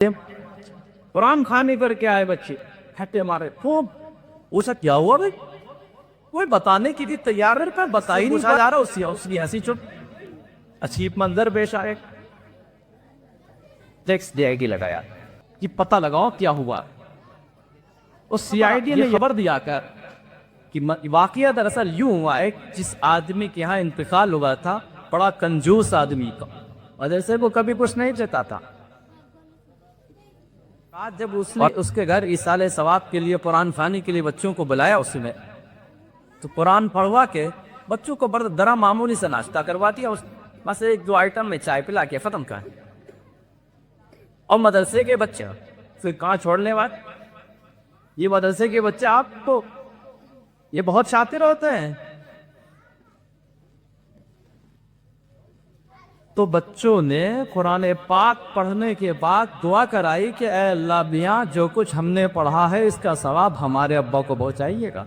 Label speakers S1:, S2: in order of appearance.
S1: قرآن کھانے پر کیا ہے بچے ہٹے مارے خوب اسے کیا ہوا بھائی کوئی بتانے کی بھی تیار ہے بتا ہی نہیں جا رہا اس کی ہنسی چپ عجیب منظر پیش آئے ٹیکس ڈی آئی ڈی لگایا کہ پتہ لگاؤ کیا ہوا اس سی آئی ڈی نے خبر دیا کر کہ واقعہ دراصل یوں ہوا ہے جس آدمی کے یہاں انتقال ہوا تھا بڑا کنجوس آدمی کا وجہ سے وہ کبھی کچھ نہیں دیتا تھا آج جب اس نے اس کے گھر ایصال ثواب کے لیے قرآن خوانی کے لیے بچوں کو بلایا اس میں تو قرآن پڑھوا کے بچوں کو بڑا درا معمولی سے ناشتہ کروا دیا بس ایک دو آئٹم میں چائے پلا کے ختم کر اور مدرسے کے بچے پھر کہاں چھوڑنے والے یہ مدرسے کے بچے آپ کو یہ بہت شاطر ہوتے ہیں تو بچوں نے قرآن پاک پڑھنے کے بعد دعا کرائی کہ اے اللہ میاں جو کچھ ہم نے پڑھا ہے اس کا ثواب ہمارے ابا کو پہنچائیے گا